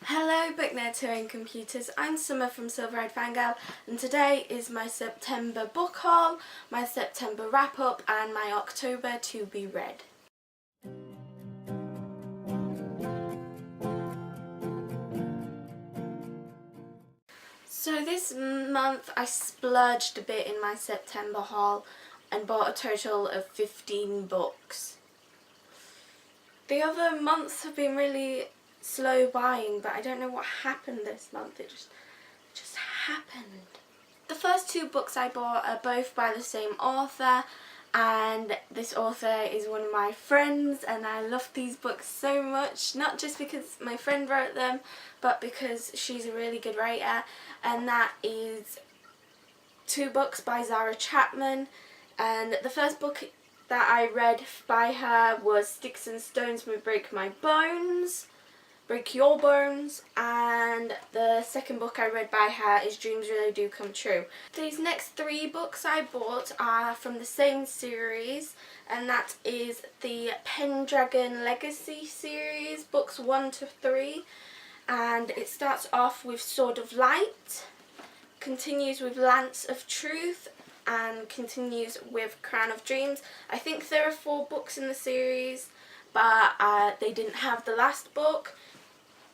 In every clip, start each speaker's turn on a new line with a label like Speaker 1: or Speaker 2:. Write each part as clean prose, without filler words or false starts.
Speaker 1: Hello book nerds here in computers, I'm Summer from Silver-Eyed-Fangirl and today is my September book haul, my September wrap up and my October to be read. So this month I splurged a bit in my September haul and bought a total of 15 books. The other months have been really slow buying, but I don't know what happened this month. It just happened. The first two books I bought are both by the same author, and this author is one of my friends, and I love these books so much, not just because my friend wrote them, but because she's a really good writer, and that is two books by Zara Chapman. And the first book that I read by her was Sticks and Stones May Break Your Bones, and the second book I read by her is Dreams Really Do Come True. These next three books I bought are from the same series, and that is the Pendragon Legacy series, books 1 to 3, and it starts off with Sword of Light, continues with Lance of Truth, and continues with Crown of Dreams. I think there are 4 books in the series, but they didn't have the last book.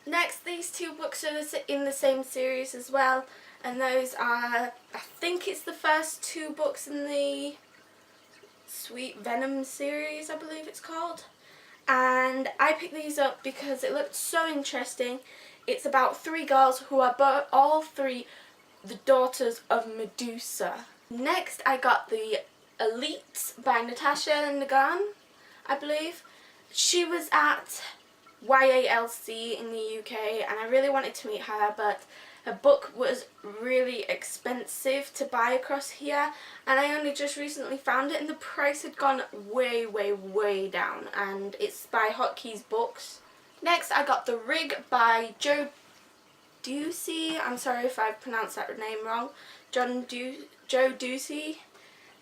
Speaker 1: Next, these two books are in the same series as well, and those are, I think it's the first 2 books in the Sweet Venom series, I believe it's called. And I picked these up because it looked so interesting. It's about 3 girls who are all 3 the daughters of Medusa. Next, I got the Elite by Natasha Nagan, I believe. She was at YALC in the UK and I really wanted to meet her, but her book was really expensive to buy across here, and I only just recently found it and the price had gone way down, and it's by Hotkeys Books. Next, I got The Rig by Joe Ducey. I'm sorry if I've pronounced that name wrong. Joe Ducey,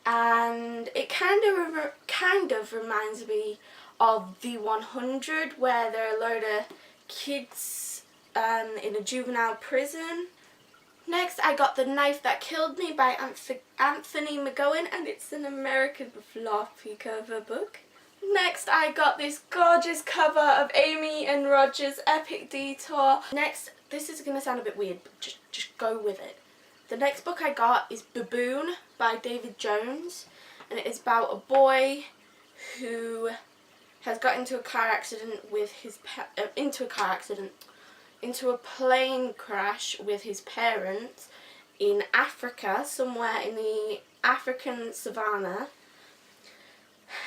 Speaker 1: and it kind of reminds me of V100, where there are a load of kids in a juvenile prison. Next, I got The Knife That Killed Me by Anthony McGowan, and it's an American floppy cover book. Next, I got this gorgeous cover of Amy and Roger's Epic Detour. Next, this is going to sound a bit weird, but just go with it. The next book I got is Baboon by David Jones, and it is about a boy who has got into a car accident with his into a plane crash with his parents in Africa, somewhere in the African savannah,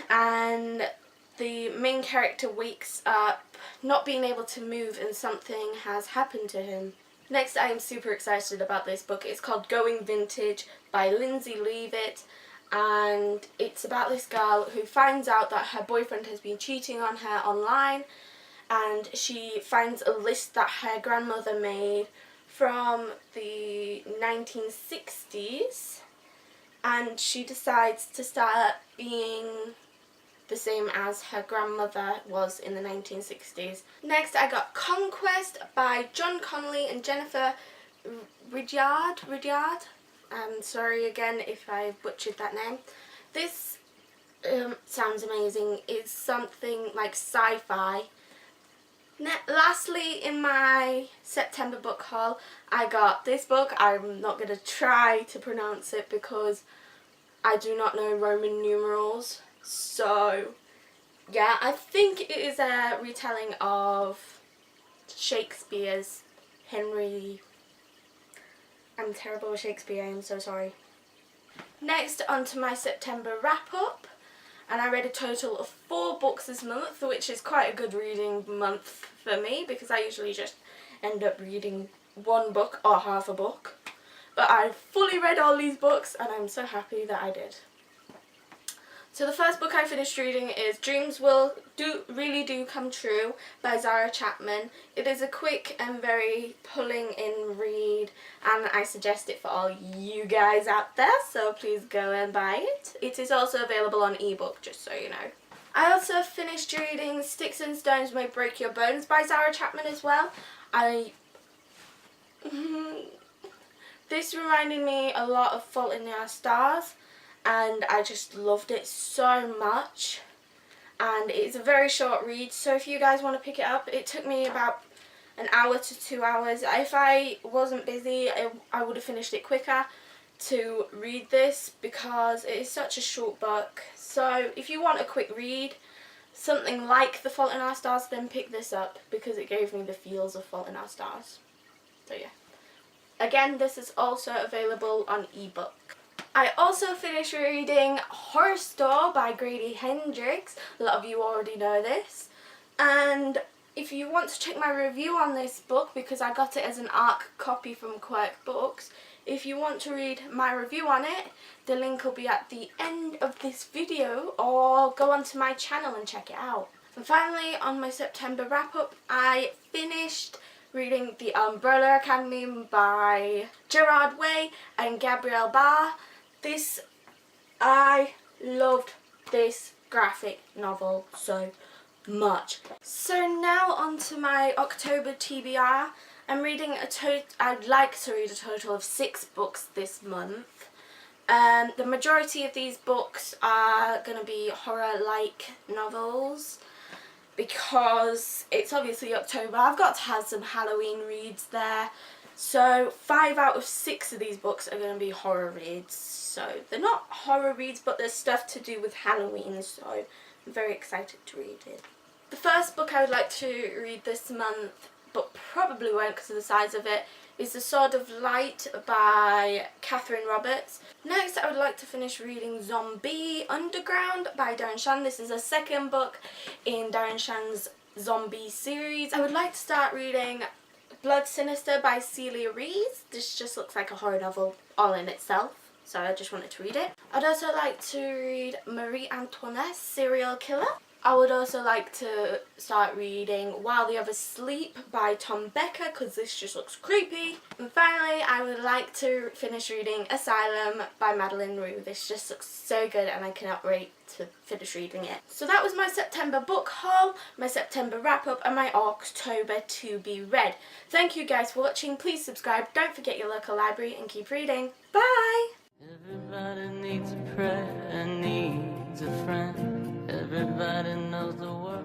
Speaker 1: and the main character wakes up not being able to move and something has happened to him. Next, I am super excited about this book. It's called Going Vintage by Lindsay Leavitt, and it's about this girl who finds out that her boyfriend has been cheating on her online, and she finds a list that her grandmother made from the 1960s, and she decides to start being the same as her grandmother was in the 1960s. Next, I got Conquest by John Connolly and Jennifer Rudyard. I'm sorry again if I butchered that name. This sounds amazing. It's something like sci-fi. Lastly, in my September book haul, I got this book. I'm not going to try to pronounce it because I do not know Roman numerals. So, yeah, I think it is a retelling of Shakespeare's Henry. I'm terrible with Shakespeare, I'm so sorry. Next, onto my September wrap-up, and I read a total of 4 books this month, which is quite a good reading month for me because I usually just end up reading 1 book or half a book. But I fully read all these books and I'm so happy that I did. So the first book I finished reading is Dreams Really Do Come True by Zara Chapman. It is a quick and very pulling in read, and I suggest it for all you guys out there, so please go and buy it. It is also available on ebook, just so you know. I also finished reading Sticks and Stones May Break Your Bones by Zara Chapman as well. This reminded me a lot of Fault in Our Stars, and I just loved it so much. And it's a very short read, so if you guys want to pick it up, it took me about an hour to 2 hours. If I wasn't busy, I would have finished it quicker to read this because it is such a short book. So if you want a quick read, something like The Fault in Our Stars, then pick this up because it gave me the feels of Fault in Our Stars. So yeah. Again, this is also available on ebook. I also finished reading Horror Store by Grady Hendrix. A lot of you already know this. And if you want to check my review on this book, because I got it as an ARC copy from Quirk Books, if you want to read my review on it, the link will be at the end of this video, or go onto my channel and check it out. And finally, on my September wrap-up, I finished reading The Umbrella Academy by Gerard Way and Gabrielle Barr. I loved this graphic novel so much. So now on to my October TBR. I'd like to read a total of 6 books this month. The majority of these books are going to be horror-like novels because it's obviously October. I've got to have some Halloween reads there. So 5 out of 6 of these books are going to be horror reads. So they're not horror reads, but there's stuff to do with Halloween, so I'm very excited to read it. The first book I would like to read this month, but probably won't because of the size of it, is The Sword of Light by Catherine Roberts. Next, I would like to finish reading Zombie Underground by Darren Shan. This is a second book in Darren Shan's zombie series. I would like to start reading Blood Sinister by Celia Rees. This just looks like a horror novel all in itself, so I just wanted to read it. I'd also like to read Marie Antoinette, Serial Killer. I would also like to start reading While the Others Sleep by Tom Becker because this just looks creepy. And finally, I would like to finish reading Asylum by Madeline Rue. This just looks so good and I cannot wait to finish reading it. So that was my September book haul, my September wrap up and my October to be read. Thank you guys for watching. Please subscribe, don't forget your local library and keep reading. Bye!
Speaker 2: Everybody needs a prayer, needs a friend. Everybody knows the word.